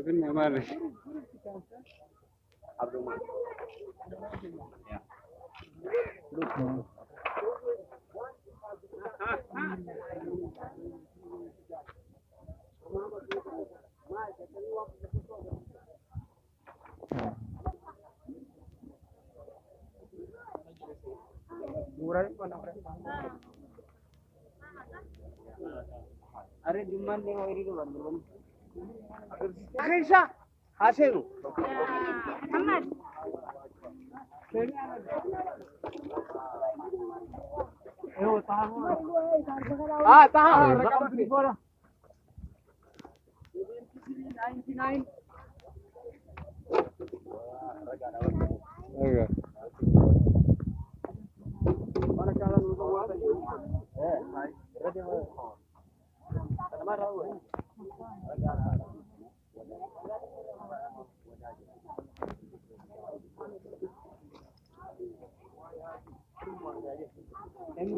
kan nama ni. Abdul. Ya. Murah mana? Are Juman ni mau iri tu kan belum. Akhir sah hasil. Ahmad. Tahan. Rekam di bawah. 99. Agak. Mana jalan untuk apa? Berarti mau. Mana tahu? Yang